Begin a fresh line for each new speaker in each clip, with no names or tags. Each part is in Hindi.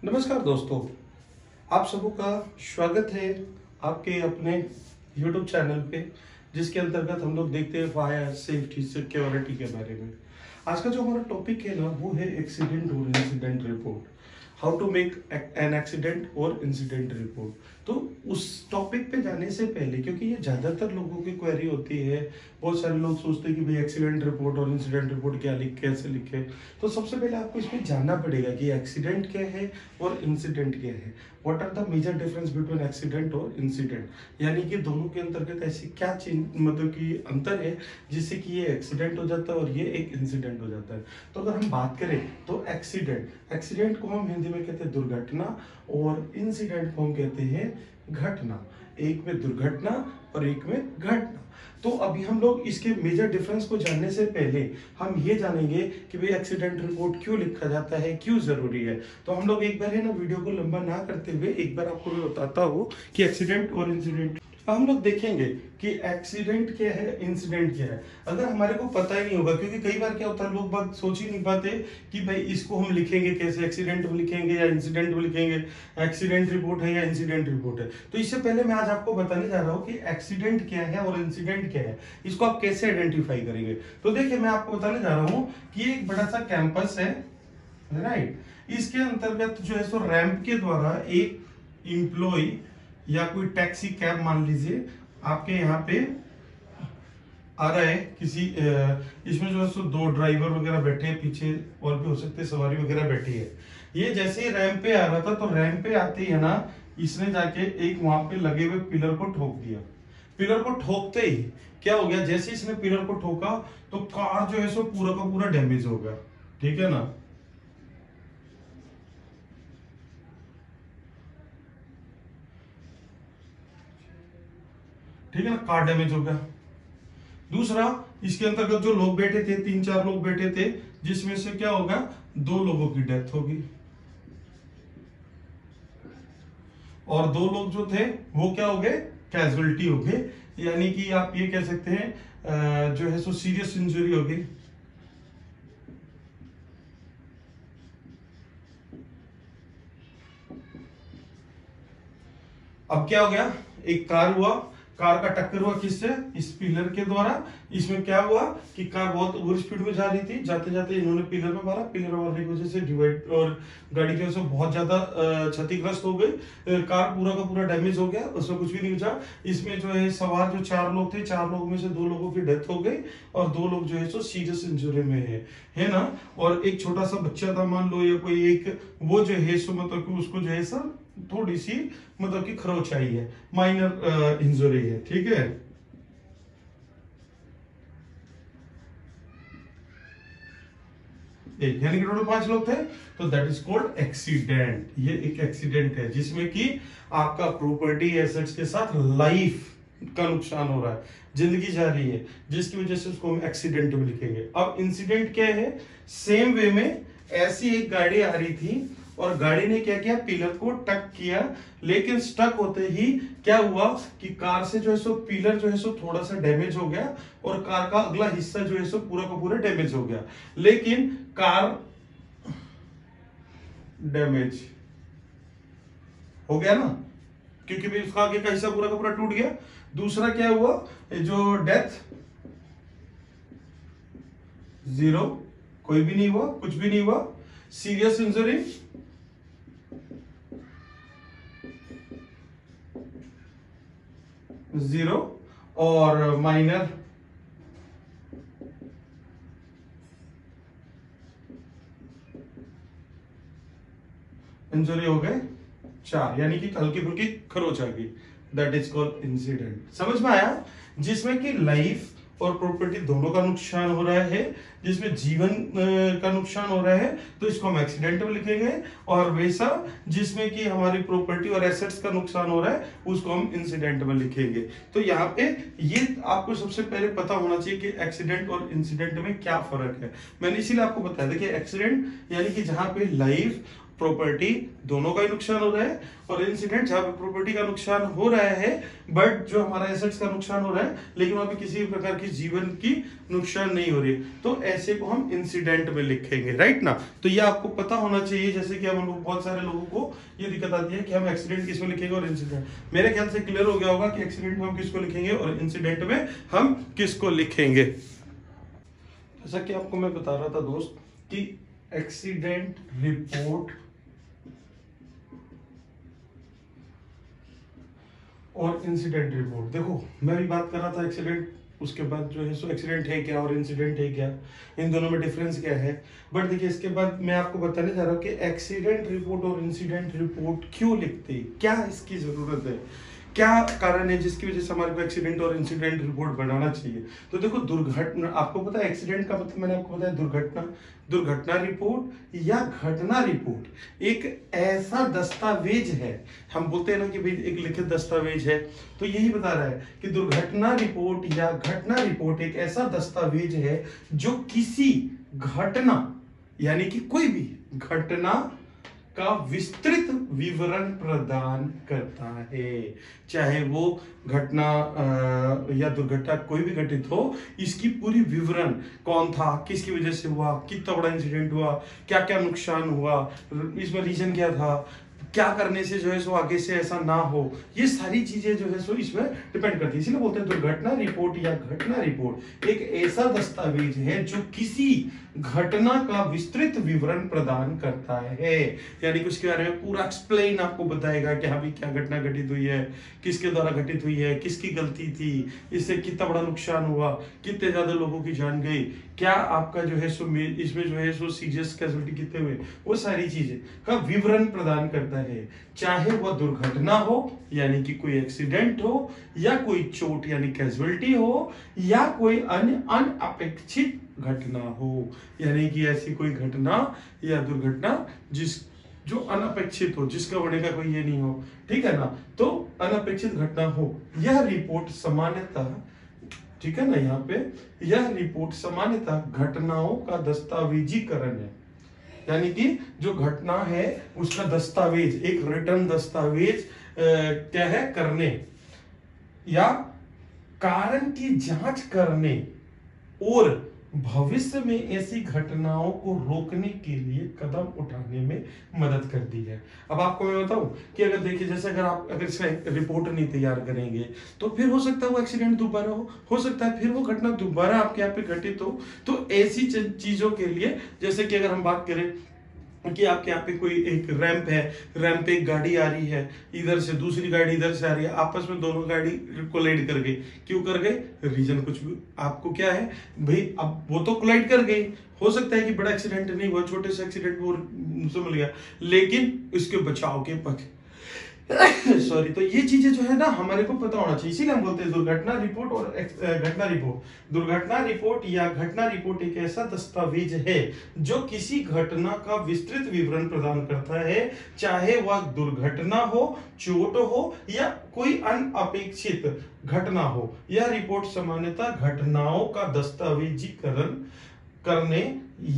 नमस्कार दोस्तों, आप सबों का स्वागत है आपके अपने YouTube चैनल पे, जिसके अंतर्गत हम लोग देखते हैं फायर सेफ्टी सिक्योरिटी के बारे में। आज का जो हमारा टॉपिक है ना, वो है एक्सीडेंट और incident report. How to make an accident और इंसिडेंट रिपोर्ट। तो उस टॉपिक पे जाने से पहले, क्योंकि ये ज़्यादातर लोगों की क्वेरी होती है, बहुत सारे लोग सोचते हैं कि भाई एक्सीडेंट रिपोर्ट और इंसिडेंट रिपोर्ट क्या कैसे लिखे। तो सबसे पहले आपको इसमें जानना पड़ेगा कि एक्सीडेंट क्या है और इंसिडेंट क्या है। What are the major difference between accident और इंसिडेंट, यानी कि दोनों के अंतर्गत ऐसी क्या मतलब कि अंतर है जिससे कि ये एक्सीडेंट हो जाता है और ये एक इंसिडेंट हो जाता है। तो अगर हम बात करें तो एक्सीडेंट को हम हिंदी में कहते हैं दुर्घटना, और इंसिडेंट को हम कहते हैं घटना। एक में दुर्घटना और एक में घटना। तो अभी हम लोग इसके मेजर डिफरेंस को जानने से पहले हम ये जानेंगे कि भाई एक्सीडेंट रिपोर्ट क्यों लिखा जाता है, क्यों जरूरी है। तो हम लोग एक बार है ना, वीडियो को लंबा ना करते हुए एक बार आपको मैं बताता हूँ कि एक्सीडेंट और इंसिडेंट हम लोग देखेंगे कि एक्सीडेंट क्या है, इंसिडेंट क्या है। अगर हमारे को पता ही नहीं होगा, क्योंकि कई बार क्या होता है, लोग बात सोच ही नहीं पाते कि भाई इसको हम लिखेंगे कैसे, एक्सीडेंट में लिखेंगे या इंसिडेंट में लिखेंगे, एक्सीडेंट रिपोर्ट है या इंसिडेंट रिपोर्ट है। तो इससे पहले मैं आज आपको बताने जा रहा हूँ कि एक्सीडेंट क्या है और इंसिडेंट क्या है, इसको आप कैसे आइडेंटिफाई करेंगे। तो देखिए, मैं आपको बताने जा रहा हूँ कि एक बड़ा सा कैंपस है, राइट। इसके अंतर्गत जो है सो रैंप के द्वारा एक इंप्लॉय या कोई टैक्सी कैब मान लीजिए आपके यहाँ पे आ रहा है किसी इसमें जो है सो दो ड्राइवर वगैरह बैठे हैं, पीछे और भी हो सकते हैं सवारी वगैरह बैठी है। ये जैसे ही रैंप पे आ रहा था, तो रैंप पे आते ही है ना, इसने जाके एक वहां पे लगे हुए पिलर को ठोक दिया। पिलर को ठोकते ही क्या हो गया, जैसे इसने पिलर को ठोका तो कार जो है सो पूरा का पूरा डैमेज हो गया, ठीक है ना। ठीक है ना, कार डैमेज हो गया। दूसरा, इसके अंतर्गत जो लोग बैठे थे, 3-4 लोग बैठे थे, जिसमें से क्या होगा, 2 लोगों की डेथ होगी और 2 लोग जो थे वो क्या हो गए, कैजुअलिटी हो गए। यानी कि आप ये कह सकते हैं जो है सो सीरियस इंजरी हो गई। अब क्या हो गया, एक कार हुआ, कार का टक्कर हुआ किससे, इस पिलर के द्वारा। इसमें क्या हुआ कि कार बहुत ओवर स्पीड में जा रही थी, जाते जाते इन्होंने पिलर में मारा, पिलर मारने की वजह से डिवाइड और गाड़ी की वजह से बहुत ज्यादा क्षतिग्रस्त हो गई, कार पूरा का पूरा डैमेज हो गया, उसमें कुछ भी नहीं बचा। इसमें जो है सवार जो 4 लोग थे, 4 लोगों में से 2 लोगों की डेथ हो गई और 2 लोग जो है सो सीरियस इंजरी में है ना। और एक छोटा सा बच्चा था मान लो, या कोई एक, वो जो है सो मतलब कि उसको जो है सर थोड़ी सी मतलब कि खरोच आई है, माइनर इंजरी है, ठीक है। यानी कि टोटल 5 लोग थे, तो दैट इज कॉल्ड एक्सीडेंट। ये एक एक्सीडेंट है जिसमें कि आपका प्रॉपर्टी एसेट्स के साथ लाइफ का नुकसान हो रहा है, जिंदगी जा रही है, जिसकी वजह से उसको हम एक्सीडेंट में लिखेंगे। अब इंसिडेंट क्या है, सेम वे में ऐसी एक गाड़ी आ रही थी और गाड़ी ने क्या किया, पिलर को टक किया, लेकिन स्टक होते ही क्या हुआ कि कार से जो है सो पिलर जो है सो थोड़ा सा डैमेज हो गया और कार का अगला हिस्सा जो है सो पूरा का पूरा डैमेज हो गया। लेकिन कार डैमेज हो गया ना, क्योंकि भी उसका आगे का हिस्सा पूरा का पूरा टूट गया। दूसरा क्या हुआ, जो डेथ 0, कोई भी नहीं हुआ, कुछ भी नहीं हुआ। सीरियस इंजरी 0 और माइनर इंजरी हो गए 4, यानी कि हल्की फुल्की खरोच आ गई। That is called incident. समझ में आया, जिसमें कि लाइफ और प्रॉपर्टी दोनों का नुकसान हो रहा है, जिसमें जीवन का नुकसान हो रहा है, तो इसको हम एक्सीडेंट में लिखेंगे। और वैसा जिसमें कि हमारी प्रॉपर्टी और एसेट्स का नुकसान हो रहा है, उसको हम इंसिडेंट में लिखेंगे। तो यहाँ पे ये आपको सबसे पहले पता होना चाहिए कि एक्सीडेंट और इंसिडेंट में क्या फर्क है। मैंने इसीलिए आपको बताया, देखिए एक्सीडेंट यानी कि जहां पे लाइफ प्रॉपर्टी दोनों का ही नुकसान हो रहा है, और इंसिडेंट जहां पे प्रॉपर्टी का नुकसान हो रहा है बट जो हमारा एसेट्स का नुकसान हो रहा है, लेकिन वहां पे किसी भी प्रकार की जीवन की नुकसान नहीं हो रही है, तो ऐसे को हम इंसिडेंट में लिखेंगे, राइट ना। तो ये आपको पता होना चाहिए, जैसे कि हम लोग बहुत सारे लोगों को ये दिक्कत आती है कि हम एक्सीडेंट किसको लिखेंगे और इंसिडेंट। मेरे ख्याल से क्लियर हो गया होगा कि एक्सीडेंट में हम किसको लिखेंगे और इंसिडेंट में हम किसको लिखेंगे। जैसा कि आपको मैं बता रहा था दोस्त कि एक्सीडेंट रिपोर्ट और इंसिडेंट रिपोर्ट, देखो मैं भी बात कर रहा था एक्सीडेंट, उसके बाद जो है सो एक्सीडेंट है क्या और इंसिडेंट है क्या, इन दोनों में डिफरेंस क्या है। बट देखिए इसके बाद मैं आपको बताने जा रहा हूँ कि एक्सीडेंट रिपोर्ट और इंसिडेंट रिपोर्ट क्यों लिखते हैं, क्या इसकी जरूरत है, क्या कारण है जिसकी वजह से हमारे को एक्सीडेंट और इंसिडेंट रिपोर्ट बनाना चाहिए। तो देखो दुर्घटना, आपको पता है एक्सीडेंट का मतलब मैंने आपको बताया दुर्घटना, दुर्घटना रिपोर्ट या घटना रिपोर्ट एक ऐसा दस्तावेज है, हम बोलते हैं ना कि भाई एक लिखित दस्तावेज है, तो यही बता रहा है कि दुर्घटना रिपोर्ट या घटना रिपोर्ट एक ऐसा दस्तावेज है जो किसी घटना यानी कि कोई भी घटना का विस्तृत विवरण प्रदान करता है, चाहे वो घटना या दुर्घटना कोई भी घटित हो, इसकी पूरी विवरण, कौन था, किसकी वजह से हुआ, कितना बड़ा इंसिडेंट हुआ, क्या क्या नुकसान हुआ, इसमें रीजन क्या था, क्या करने से जो है सो आगे से ऐसा ना हो, ये सारी चीजें जो है सो इसमें डिपेंड करती है। इसीलिए बोलते हैं दुर्घटना रिपोर्ट या घटना रिपोर्ट एक ऐसा दस्तावेज है जो किसी घटना का विस्तृत विवरण प्रदान करता है, यानी कि उसके बारे में पूरा एक्सप्लेन आपको बताएगा कि हाँ भाई क्या घटना घटित हुई है, किसके द्वारा घटित हुई है, किसकी गलती थी, इससे कितना बड़ा नुकसान हुआ, कितने ज्यादा लोगों की जान गई, क्या आपका जो है सो इसमें जो है सो सीरियस कैजुअल्टी कितने हुए, वो सारी चीजें का विवरण प्रदान करता है। चाहे वह दुर्घटना हो यानी कि कोई एक्सीडेंट हो, या कोई चोट यानी कैजुअल्टी हो, या कोई अन्य अनअपेक्षित घटना हो, यानी कि ऐसी कोई घटना या दुर्घटना जो अनपेक्षित हो, जिसका होने का कोई ये नहीं हो, ठीक है ना, तो अनपेक्षित घटना हो। यह रिपोर्ट सामान्यतः, ठीक है ना, यहाँ पे यह रिपोर्ट सामान्यतः घटनाओं का दस्तावेजीकरण है, यानी कि जो घटना है उसका दस्तावेज, एक रिटर्न दस्तावेज क्या है, करने या कारण की जांच करने और भविष्य में ऐसी घटनाओं को रोकने के लिए कदम उठाने में मदद करती है। अब आपको मैं बताऊं कि अगर देखिए, जैसे अगर इसका रिपोर्ट नहीं तैयार करेंगे तो फिर हो सकता है वो एक्सीडेंट दोबारा हो सकता है फिर वो घटना दोबारा आपके यहाँ पे घटित हो। तो ऐसी चीजों के लिए, जैसे कि अगर हम बात करें कि आपके यहाँ पे कोई एक रैंप है, रैंप पे एक गाड़ी आ रही है, इधर से दूसरी गाड़ी इधर से आ रही है, आपस में दोनों गाड़ी कोलाइड कर गई, क्यों कर गई, रीजन कुछ भी आपको क्या है भाई, अब वो तो कोलाइड कर गई, हो सकता है कि बड़ा एक्सीडेंट नहीं हुआ, छोटे से एक्सीडेंट वो समझ गया, लेकिन इसके बचाव के पक्ष सॉरी, तो ये चीजें जो है ना हमारे को पता होना चाहिए, इसीलिए हम बोलते हैं दुर्घटना रिपोर्ट और घटना रिपोर्ट। दुर्घटना रिपोर्ट या घटना रिपोर्ट एक ऐसा दस्तावेज है जो किसी घटना का विस्तृत विवरण प्रदान करता है, चाहे वह दुर्घटना हो, चोट हो, या कोई अनअपेक्षित घटना हो। यह रिपोर्ट सामान्यतः घटनाओं का दस्तावेजीकरण करने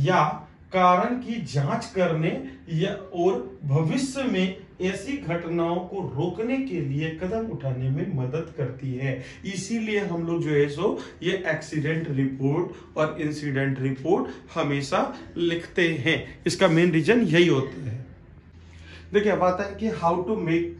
या कारण की जांच करने या और भविष्य में ऐसी घटनाओं को रोकने के लिए कदम उठाने में मदद करती है। इसीलिए हम लोग जो है सो ये एक्सीडेंट रिपोर्ट और इंसिडेंट रिपोर्ट हमेशा लिखते हैं। इसका मेन रीजन यही होता है। देखिए अब आता है कि हाउ टू मेक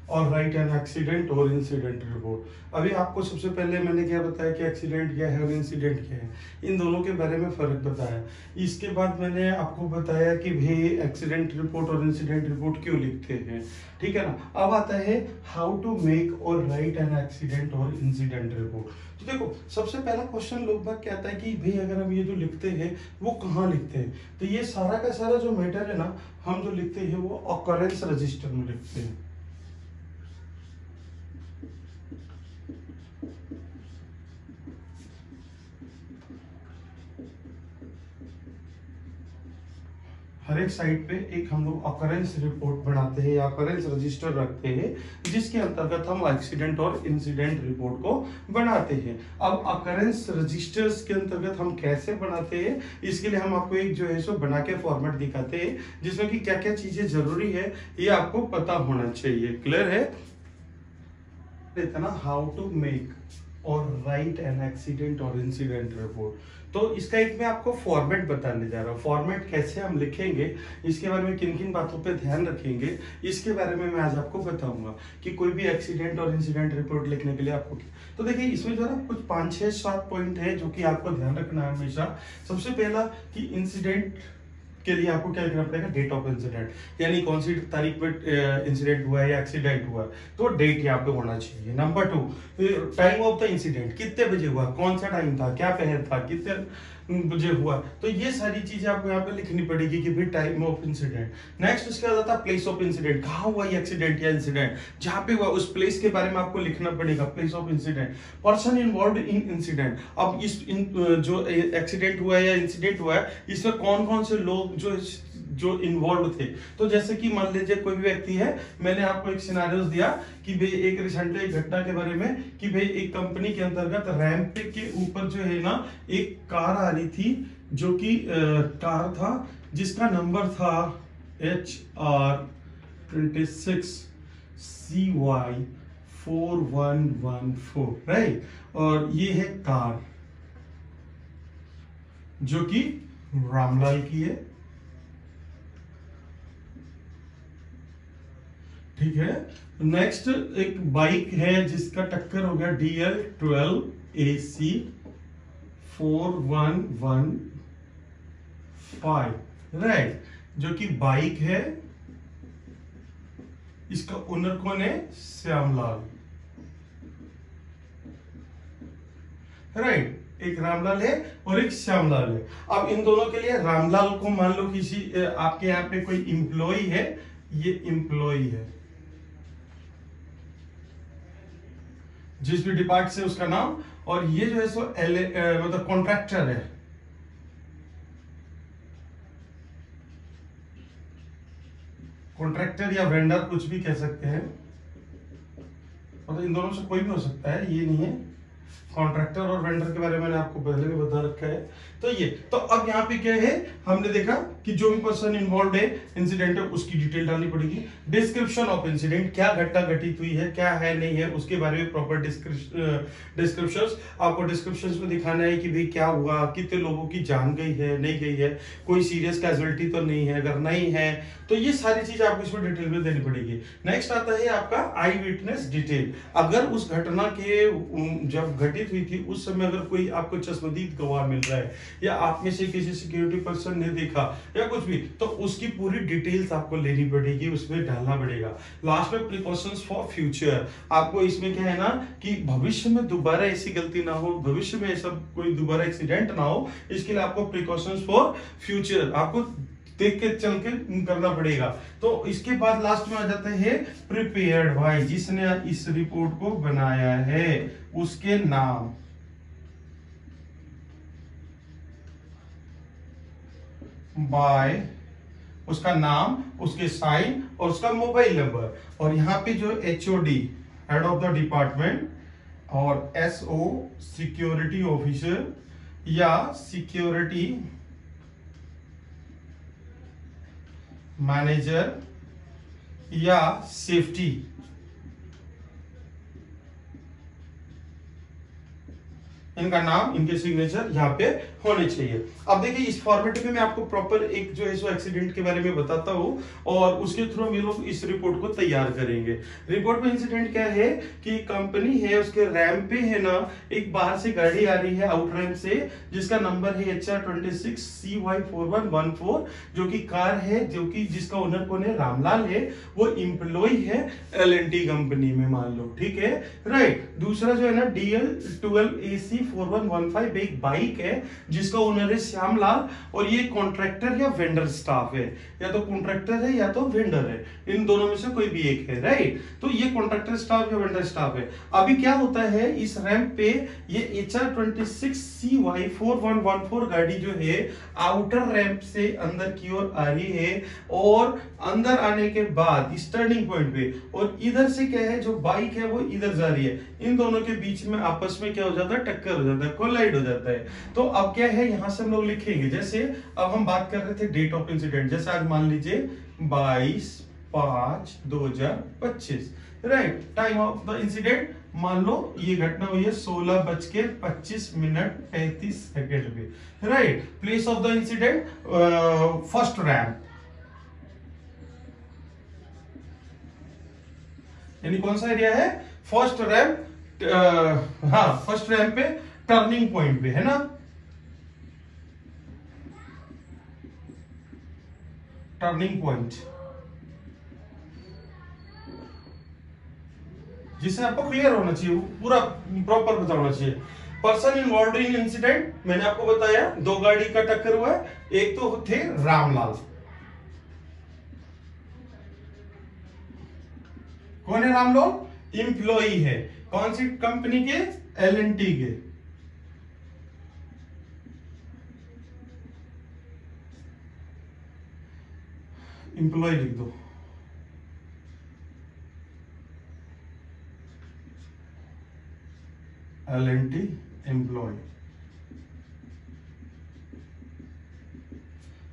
और राइट एन एक्सीडेंट और इंसिडेंट रिपोर्ट। अभी आपको सबसे पहले मैंने क्या बताया कि एक्सीडेंट क्या है और इंसिडेंट क्या है, इन दोनों के बारे में फर्क बताया। इसके बाद मैंने आपको बताया कि भाई एक्सीडेंट रिपोर्ट और इंसिडेंट रिपोर्ट क्यों लिखते हैं, ठीक है ना। अब आता है हाउ टू मेक और राइट एन एक्सीडेंट और इंसिडेंट रिपोर्ट। तो देखो सबसे पहला क्वेश्चन लोग बात क्या आता है कि भाई अगर हम ये जो लिखते हैं वो कहाँ लिखते हैं, तो ये सारा का सारा जो मैटर है ना, हम जो लिखते हैं वो ऑकरेंस रजिस्टर में लिखते हैं। हर एक साइट पे एक हम लोग अकरेंस रिपोर्ट बनाते हैं या अकरेंस रजिस्टर रखते हैं, जिसके अंतर्गत हम एक्सीडेंट और इंसिडेंट रिपोर्ट को बनाते हैं। अब अकरेंस रजिस्टर्स के अंतर्गत हम कैसे बनाते हैं, इसके लिए हम आपको एक जो है सो बना के फॉर्मेट दिखाते हैं, जिसमें कि क्या क्या चीजें जरूरी है ये आपको पता होना चाहिए। क्लियर है? इतना हाउ टू मेक और राइट एन एक्सीडेंट और इंसिडेंट रिपोर्ट। तो इसका एक मैं आपको फॉर्मेट बताने जा रहा हूँ। फॉर्मेट कैसे हम लिखेंगे, इसके बारे में किन किन बातों पे ध्यान रखेंगे, इसके बारे में मैं आज आपको बताऊंगा कि कोई भी एक्सीडेंट और इंसिडेंट रिपोर्ट लिखने के लिए आपको। तो देखिए इसमें जो है कुछ 5, 6, 7 पॉइंट है जो कि आपको ध्यान रखना है हमेशा। सबसे पहला कि इंसिडेंट के लिए आपको क्या लिखना पड़ेगा, डेट ऑफ इंसिडेंट, यानी कौन सी तारीख पे इंसिडेंट हुआ है या एक्सीडेंट हुआ है, तो डेट यहाँ पे होना चाहिए। Number 2, time of the incident, कितने बजे हुआ, कौन सा टाइम था, क्या पहर था, कितने बजे हुआ, तो ये सारी चीजें आपको यहाँ पे लिखनी पड़ेगी कि भाई टाइम ऑफ इंसिडेंट। नेक्स्ट उसके बाद आता है प्लेस ऑफ इंसिडेंट, कहाँ हुआ ये एक्सीडेंट या इंसिडेंट, जहाँ पे हुआ उस प्लेस के बारे में आपको लिखना पड़ेगा, place of incident. Person involve in incident, अब जो एक्सीडेंट हुआ है या इंसिडेंट हुआ है इसमें कौन कौन से लोग जो इन्वॉल्व थे। तो जैसे कि मान लीजिए कोई भी व्यक्ति है, मैंने आपको एक सिनेरियोस दिया कि भाई एक रिसेंटली एक घटना के बारे में कि भाई एक कंपनी के अंतर्गत रैंप के ऊपर जो है ना एक कार आ रही थी, जो कि कार था जिसका नंबर था HR26 CY 4114, राइट। और ये है कार जो कि रामलाल की है, ठीक है। नेक्स्ट एक बाइक है जिसका टक्कर हो गया DL12AC 4115, राइट, जो कि बाइक है, इसका ओनर कौन है, श्यामलाल, राइट। एक रामलाल है और एक श्यामलाल है। अब इन दोनों के लिए रामलाल को मान लो किसी आपके यहाँ पे कोई इंप्लॉय है, ये इंप्लॉय है, जिस भी डिपार्ट से उसका नाम, और ये जो है सो मतलब कॉन्ट्रैक्टर है, कॉन्ट्रैक्टर या वेंडर कुछ भी कह सकते हैं, मतलब इन दोनों से कोई भी हो सकता है, ये नहीं है। कॉन्ट्रैक्टर और वेंडर के बारे में मैंने आपको पहले भी बता रखा है। तो ये तो अब यहाँ पे क्या है, हमने देखा कि जो भी पर्सन इन्वॉल्व है इंसिडेंट है उसकी डिटेल डालनी पड़ेगी। डिस्क्रिप्शन ऑफ इंसिडेंट, क्या घटना घटित हुई है, क्या है नहीं है, उसके बारे में प्रॉपर डिस्क्रिप्शंस आपको डिस्क्रिप्शंस में दिखाना है कि भाई क्या हुआ, कितने लोगों की जान गई है, नहीं गई है, कोई सीरियस कैजुअलिटी तो नहीं है, अगर नहीं है तो ये सारी चीज आपको इसमें डिटेल में देनी पड़ेगी। नेक्स्ट आता है आपका आई विटनेस डिटेल, अगर उस घटना के जब घटित हुई थी उस समय अगर कोई आपको चश्मदीद गवाह मिल रहा है या आप में से किसी सिक्योरिटी पर्सन ने देखा या कुछ भी, तो उसकी पूरी डिटेल्स आपको लेनी पड़ेगी, उसमें डालना पड़ेगा। लास्ट में प्रिकॉशंस फॉर फ्यूचर, आपको इसमें क्या है ना कि भविष्य में दोबारा ऐसी गलती ना हो, भविष्य में ऐसा कोई दोबारा एक्सीडेंट ना हो, इसके लिए आपको प्रिकॉशंस फॉर फ्यूचर आपको देख के चल के करना पड़ेगा। तो इसके बाद लास्ट में आ जाते हैं प्रिपेयर्ड बाय, जिसने इस रिपोर्ट को बनाया है उसके नाम, बाय उसका नाम, उसके साइन और उसका मोबाइल नंबर, और यहाँ पे जो HOD head of the department और SO सिक्योरिटी ऑफिसर या सिक्योरिटी मैनेजर या सेफ्टी, इनका नाम, इनके सिग्नेचर यहाँ पे होने चाहिए। अब देखिए इस फॉर्मेट में मैं आपको प्रॉपर एक जो है सो एक्सीडेंट के बारे में बताता हूँ और उसके थ्रू हम लोग इस रिपोर्ट को तैयार करेंगे। रिपोर्ट में इंसिडेंट क्या है कि कंपनी है, उसके रैंप पे है ना एक बाहर से गाड़ी आ रही है आउट रैंप से, जिसका नंबर है HR26 CY 4114, जो कि कार है, जो कि जिसका ओनर कौन है, रामलाल है, वो एम्प्लॉय है L&T कंपनी में मान लो, ठीक है, राइट। दूसरा जो है ना DL12AC CY4115 एक बाइक है जिसका ओनर है श्यामलाल, और ये कॉन्ट्रैक्टर या वेंडर स्टाफ है, या तो कॉन्ट्रैक्टर है या तो वेंडर है, इन दोनों में से कोई भी एक है, राइट। तो ये कॉन्ट्रैक्टर स्टाफ या वेंडर स्टाफ है। अभी क्या होता है, इस रैंप पे ये HR26 CY4114 गाड़ी जो है आउटर रैंप से अंदर की ओर आ रही है, और अंदर आने के बाद इस टर्निंग पॉइंट पे, और इधर से क्या है, जो बाइक है वो इधर जा रही है, इन दोनों के बीच में आपस में क्या हो जाता है, टक्कर हो जाता है, कोलाइड हो जाता है। तो अब क्या है, यहां से हम लोग लिखेंगे, जैसे अब हम बात कर रहे थे डेट ऑफ इंसिडेंट, जैसे आज मान लीजिए 22/5/2025, right. Time of the incident मान लो ये घटना हुई है 16:25 पे, right. Place of the incident first ramp, यानी कौन सा एरिया है, फर्स्ट रैंप, हाँ फर्स्ट रैंप पे टर्निंग पॉइंट पे, है ना, टर्निंग पॉइंट, जिससे आपको क्लियर होना चाहिए, पूरा प्रॉपर पता होना चाहिए। पर्सन इन्वॉल्व इन इंसिडेंट, मैंने आपको बताया 2 गाड़ी का टक्कर हुआ है, एक तो थे रामलाल। कौन है रामलाल, एम्प्लॉई है, कौन सी कंपनी के, L&T के। एम्प्लॉय लिख दो, L&T एम्प्लॉय,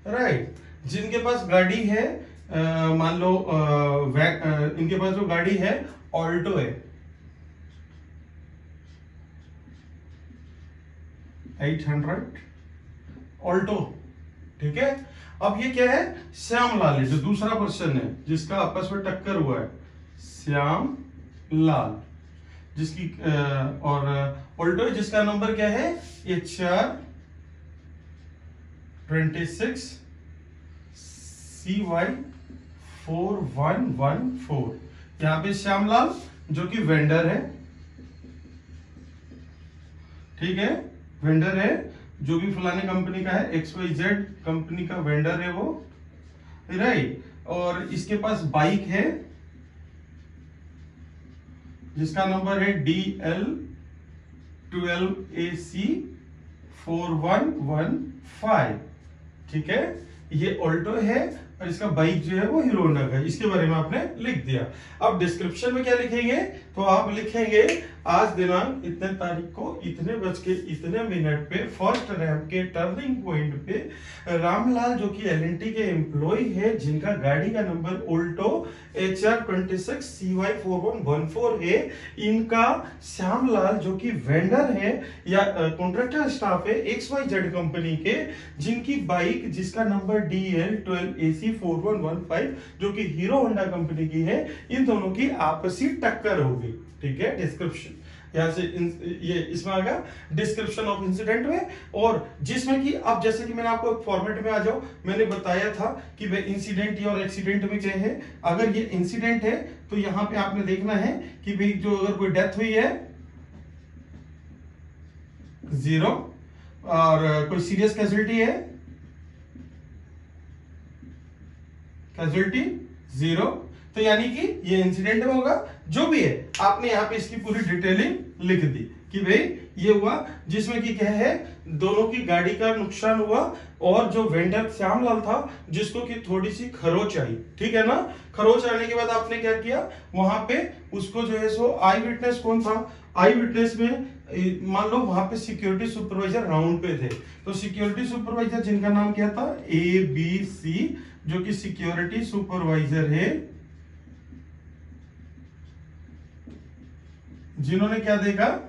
राइट। जिनके पास गाड़ी है, मान लो इनके पास जो गाड़ी है ऑल्टो है, 800 ऑल्टो, ठीक है। अब ये क्या है, श्यामलाल है, जो दूसरा पर्सन है जिसका आपस में टक्कर हुआ है, श्यामलाल, जिसकी और ऑल्टो है जिसका नंबर क्या है, HR26 CY4114। यहां पे श्यामलाल जो कि वेंडर है, ठीक है, वेंडर है, जो भी फलाने कंपनी का है, XYZ कंपनी का वेंडर है वो, राइट। और इसके पास बाइक है जिसका नंबर है DL12AC4115, ठीक है। ये ऑल्टो है और इसका बाइक जो है वो हीरो होंडा का है, इसके बारे में आपने लिख दिया। अब डिस्क्रिप्शन में क्या लिखेंगे, तो आप लिखेंगे आज दिनांक इतने तारीख को इतने बज के इतने मिनट पे फर्स्ट रैंप के टर्निंग पॉइंट पे रामलाल जो कि L&T के एम्प्लॉय है, जिनका गाड़ी का नंबर ऑल्टो HR26 CY4114 है, इनका श्यामलाल जो कि वेंडर है या कॉन्ट्रैक्टर स्टाफ है XYZ कंपनी के, जिनकी बाइक जिसका नंबर DL12AC4115 जो कि हीरो होंडा कंपनी की है, इन दोनों की आपसी टक्कर होगी, ठीक है। डिस्क्रिप्शन यहां से ये इसमें आ गया डिस्क्रिप्शन ऑफ इंसिडेंट में, और जिसमें कि अब जैसे कि मैंने आपको फॉर्मेट में आ जाओ, मैंने बताया था कि भाई इंसिडेंट और एक्सीडेंट में क्या है। अगर ये इंसिडेंट है तो यहां पे आपने देखना है कि भाई जो अगर कोई डेथ हुई है 0, और कोई सीरियस कैजुअलिटी है, कैजुअलिटी 0, तो यानी कि ये इंसिडेंट में होगा। जो भी है आपने यहाँ पे इसकी पूरी डिटेलिंग लिख दी कि भाई ये हुआ, जिसमें कि क्या है, दोनों की गाड़ी का नुकसान हुआ, और जो वेंडर श्यामलाल था जिसको कि थोड़ी सी खरोच आई, ठीक है ना। खरोच आने के बाद आपने क्या किया, वहां पे उसको जो है सो आई विटनेस कौन था, आई विटनेस में मान लो वहां पे सिक्योरिटी सुपरवाइजर राउंड पे थे, तो सिक्योरिटी सुपरवाइजर जिनका नाम क्या था, ABC, जो कि सिक्योरिटी सुपरवाइजर है, जिन्होंने क्या देखा,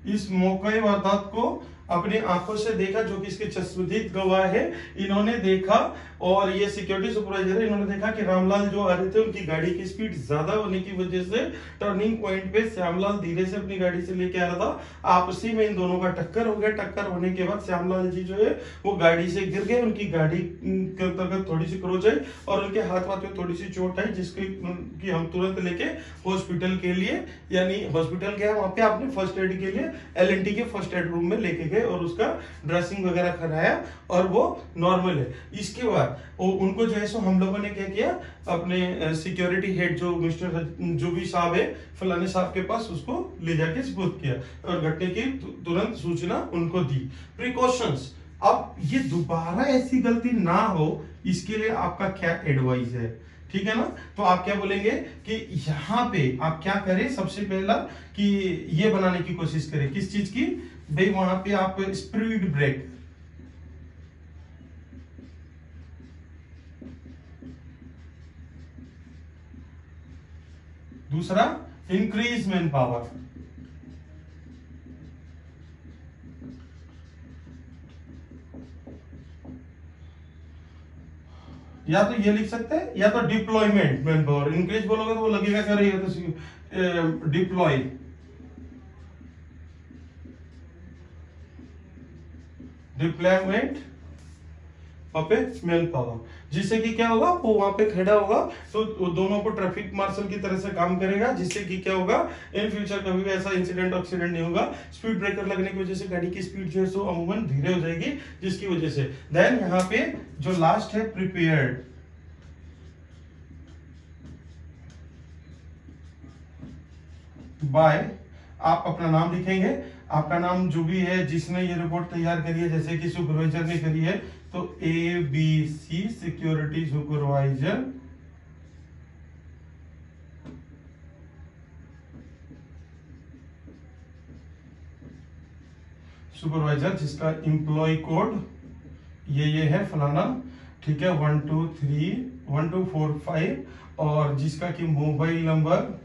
इस मौके वारदात को अपनी आंखों से देखा, जो कि इसके चश्मदीद गवाह है, इन्होंने देखा और ये सिक्योरिटी सुपरवाइजर है, इन्होंने देखा कि रामलाल जो आ रहे थे उनकी गाड़ी की स्पीड ज्यादा होने की वजह से टर्निंग पॉइंट पे श्यामलाल धीरे से अपनी गाड़ी से लेके आ रहा था। आपसी में इन दोनों का टक्कर हो गया। टक्कर होने के बाद श्यामलाल जी जो है वो गाड़ी से गिर गए, उनकी गाड़ी के अंतर्गत थोड़ी सी क्रोच आई और उनके हाथ में थोड़ी सी चोट आई, जिसकी हम तुरंत लेके हॉस्पिटल के लिए, यानी हॉस्पिटल गया, वहां पे आपने फर्स्ट एड के लिए एलएनटी के फर्स्ट एड रूम में लेके गए और उसका ड्रेसिंग वगैरह कराया और वो नॉर्मल है। इसके बाद उनको जो है सो हम लोगों ने क्या किया, अपने सिक्योरिटी हेड जो मिस्टर जो भी साहब है फलाने साहब के पास उसको ले जाके सपुर्द किया और घटने की तुरंत सूचना उनको दी। प्रिकॉशंस, अब ये दोबारा ऐसी गलती ना हो इसके लिए आपका क्या एडवाइस है, ठीक है ना? तो आप क्या बोलेंगे कि यहाँ पे आप क्या करें, सबसे पहला कि ये बनाने की कोशिश करें, किस चीज की भाई, वहां पे आप स्पीड ब्रेक, दूसरा इंक्रीज मैन पावर, या तो ये लिख सकते हैं या तो डिप्लॉयमेंट मैन पावर। इंक्रीज बोलोगे तो वो लगेगा क्या रही है, तो deploy, deployment of a man power, जिससे कि क्या होगा, वो वहां पे खड़ा होगा तो दोनों को ट्रैफिक मार्शल की तरह से काम करेगा, जिससे कि क्या होगा, इन फ्यूचर कभी भी ऐसा इंसिडेंट एक्सीडेंट नहीं होगा। स्पीड ब्रेकर लगने की वजह से गाड़ी की स्पीड जो है सो अमूमन धीरे हो जाएगी, जिसकी वजह से। देन यहाँ पे जो लास्ट है प्रिपेयर्ड, बाय, आप अपना नाम लिखेंगे, आपका नाम जो भी है जिसने ये रिपोर्ट तैयार करी है, जैसे कि सुपरवाइजर ने करी है तो ABC सिक्योरिटी सुपरवाइजर, जिसका एम्प्लॉय कोड ये है फलाना, ठीक है, 1231245, और जिसका कि मोबाइल नंबर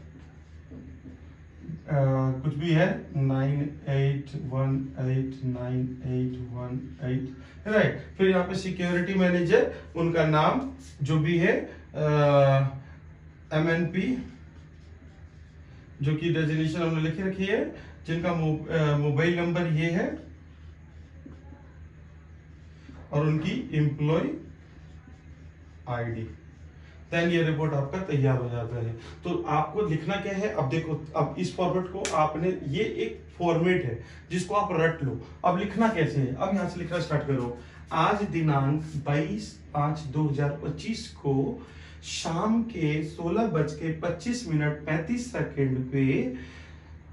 कुछ भी है 98189818, राइट। फिर यहाँ पे सिक्योरिटी मैनेजर, उनका नाम जो भी है MNP, जो कि डेजिग्नेशन हमने लिखी रखी है, जिनका मोबाइल नंबर ये है और उनकी एम्प्लॉय ID। देन ये रिपोर्ट आपका तैयार हो जाता है। तो आपको लिखना क्या है, अब देखो, अब इस फॉर्मेट को आपने, ये एक फॉर्मेट है जिसको आप रट लो। अब लिखना कैसे है, अब यहां से लिखना स्टार्ट करो। आज दिनांक 22/5/2025 को शाम के 16:25:35 पे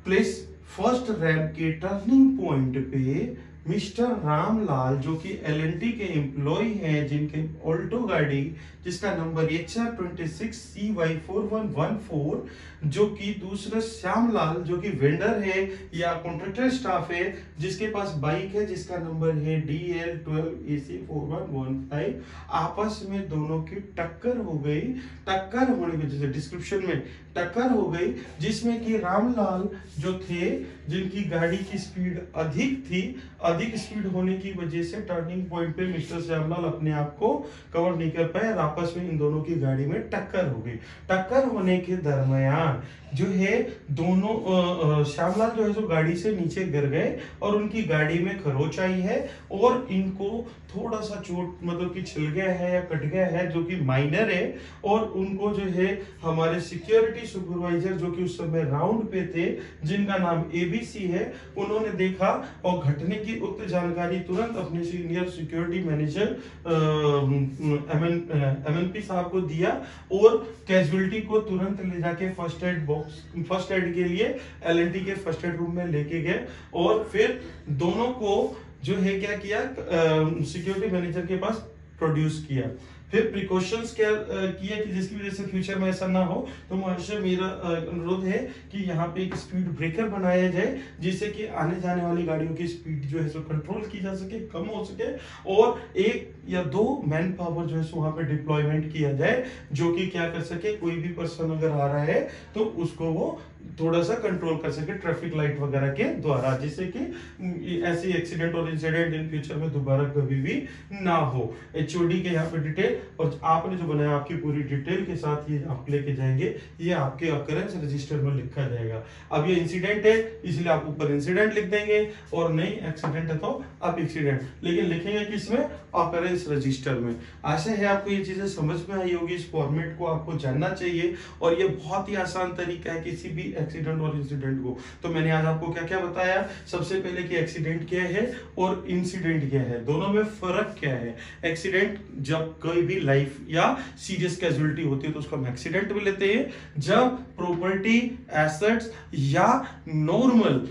प्लेस फर्स्ट रैंप के टर्निंग पॉइंट पे मिस्टर रामलाल, जो कि LNT के एम्प्लॉय हैं, जिनके ऑल्टो गाड़ी जिसका नंबर HR26CY4114, जो कि दूसरा श्यामलाल जो कि वेंडर है या कॉन्ट्रैक्टर स्टाफ है, जिसके पास बाइक है जिसका नंबर है DL12AC4115, आपस में दोनों की टक्कर हो गई। टक्कर होने की वजह से डिस्क्रिप्शन में टक्कर हो गई, जिसमें कि रामलाल जो थे, जिनकी गाड़ी की स्पीड अधिक थी, अधिक स्पीड होने की वजह से टर्निंग पॉइंट पे मिस्टर श्यामलाल अपने आप को कवर नहीं कर पाए, आपस में इन दोनों की गाड़ी में टक्कर हो गई। टक्कर होने के दरमियान जो है दोनों श्यामलाल जो है जो गाड़ी से नीचे गिर गए और उनकी गाड़ी में खरोच आई है और इनको थोड़ा सा चोट, मतलब कि छिल गया है या कट गया है, जो कि माइनर है। और उनको जो है हमारे सिक्योरिटी सुपरवाइजर जो कि उस समय राउंड पे थे, जिनका नाम ABC है, उन्होंने देखा और घटने की उक्त जानकारी तुरंत अपने सीनियर सिक्योरिटी मैनेजर MNP साहब को दिया और कैजुअलिटी को तुरंत ले जाके फर्स्ट एड के लिए LNT के फर्स्ट एड रूम में लेके गए और फिर दोनों को जो है क्या किया, सिक्योरिटी मैनेजर के पास प्रोड्यूस किया। फिर प्रिकॉशंस क्या किया कि जिसकी वजह से फ्यूचर में ऐसा ना हो। तो मुझे मेरा अनुरोध है कि यहाँ पे एक स्पीड ब्रेकर बनाया जाए जिससे कि आने जाने वाली गाड़ियों की स्पीड जो है सो कंट्रोल की जा सके, कम हो सके, और 1 या 2 मैन पावर जो है सो वहां पे डिप्लॉयमेंट किया जाए जो कि क्या कर सके, कोई भी पर्सन अगर आ रहा है तो उसको वो थोड़ा सा कंट्रोल कर सके ट्रैफिक लाइट वगैरह के द्वारा, जिससे कि ऐसी एक्सीडेंट और इंसिडेंट इन फ्यूचर में दोबारा कभी भी ना हो। एचओडी के यहाँ पे डिटेल और आपने जो बनाया आपकी पूरी डिटेल के साथ ये आप लेके जाएंगे, ये आपके अकरेंस रजिस्टर में लिखा जाएगा। अब ये इंसिडेंट है इसलिए आप ऊपर इंसिडेंट लिख देंगे, और नहीं एक्सीडेंट है तो आप एक्सीडेंट, लेकिन लिखेंगे किसमें, अकरेंस रजिस्टर में। आशा है आपको ये चीजें समझ में आई होगी, इस फॉर्मेट को आपको जानना चाहिए, और ये बहुत ही आसान तरीका है किसी भी एक्सीडेंट और इंसिडेंट को। तो मैंने आज आपको क्या क्या बताया, सबसे पहले कि एक्सीडेंट क्या है और इंसिडेंट क्या है, दोनों में फर्क क्या है। एक्सीडेंट जब कोई भी लाइफ या सीरियस कैजुअलिटी होती है तो उसको हम एक्सीडेंट में लेते हैं। जब प्रॉपर्टी, एसेट्स या नॉर्मल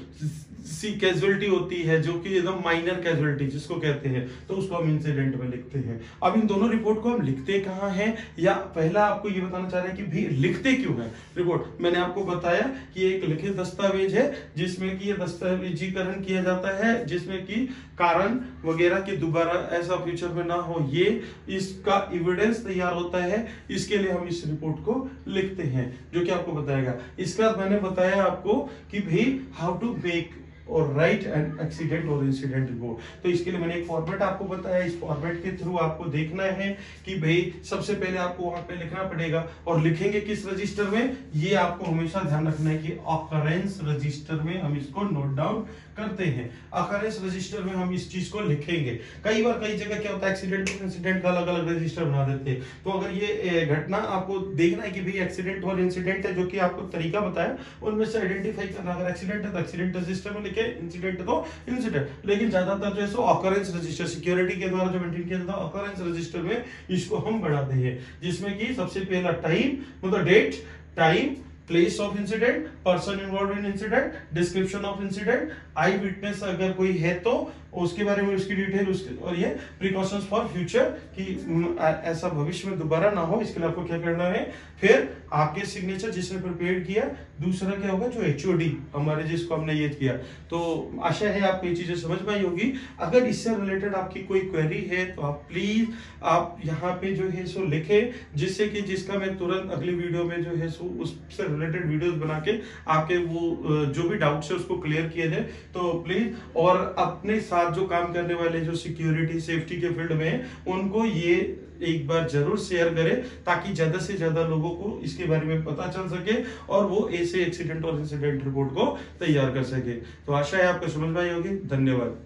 सी कैजुअलिटी होती है जो कि एकदम माइनर कैजुअलिटी जिसको कहते हैं, तो उसको हम इंसिडेंट में लिखते हैं। अब इन दोनों रिपोर्ट को हम लिखते कहाँ हैं, या पहला आपको ये बताना चाह रहे हैं कि भी लिखते क्यों हैं रिपोर्ट। मैंने आपको बताया कि एक लिखित दस्तावेज है जिसमें कि ये दस्तावेजीकरण किया जाता है, जिसमें कि कारण वगैरह की दोबारा ऐसा फ्यूचर में ना हो, ये इसका एविडेंस तैयार होता है। इसके लिए हम इस रिपोर्ट को लिखते हैं जो कि आपको बताएगा। इसके बाद मैंने बताया आपको कि भाई हाउ टू मेक और राइट एंड एक्सीडेंट और इंसिडेंट रिपोर्ट। तो इसके लिए मैंने एक फॉर्मेट आपको बताया, इस फॉर्मेट के थ्रू आपको देखना है कि भाई सबसे पहले आपको वहां पे लिखना पड़ेगा, और लिखेंगे किस रजिस्टर में, ये आपको हमेशा ध्यान रखना है कि अकरेंस रजिस्टर में हम इसको नोट डाउन करते हैं। अकरेंस रजिस्टर में हम इस चीज को लिखेंगे। कई बार कई जगह क्या होता है, एक्सीडेंट और इंसिडेंट का अलग अलग रजिस्टर बना देते हैं। तो अगर ये घटना आपको देखना है कि भाई एक्सीडेंट और इंसिडेंट है, जो कि आपको तरीका बताया उनमें से आइडेंटिफाई करना, अगर एक्सीडेंट है तो एक्सीडेंट रजिस्टर में लिखे, इंसिडेंट है तो इंसिडेंट। लेकिन ज्यादातर जो है सो अकरेंस रजिस्टर सिक्योरिटी के द्वारा जो मेंटेन किया जाता है, अकरेंस रजिस्टर में इसको हम बढ़ाते हैं, जिसमें कि सबसे पहला टाइम, मतलब date, time, place of incident, person involve in incident, description of incident, eyewitness अगर कोई है तो उसके बारे में उसकी डिटेल, उसके और ये प्रिकॉशंस फॉर फ्यूचर कि ऐसा भविष्य में दोबारा ना हो, इसके लिए आपको क्या करना है। फिर आपके सिग्नेचर जिसने प्रिपेयर किया, दूसरा क्या होगा जो एचओडी हमारे जिसको हमने ये किया। तो आशा है आपको ये चीजें समझ में आई होगी। अगर इससे रिलेटेड आपकी कोई क्वेरी है तो आप प्लीज आप यहाँ पे जो है सो लिखे, जिससे कि जिसका मैं तुरंत अगली वीडियो में जो है सो उससे रिलेटेड वीडियोस बना के आपके वो जो भी डाउट्स है उसको क्लियर किया जाए। तो प्लीज, और अपने साथ जो काम करने वाले जो सिक्योरिटी सेफ्टी के फील्ड में है उनको ये एक बार जरूर शेयर करें, ताकि ज्यादा से ज्यादा लोगों को इसके बारे में पता चल सके और वो ऐसे एक्सीडेंट और इंसिडेंट रिपोर्ट को तैयार कर सके। तो आशा है आपको समझ में आई होगी। धन्यवाद।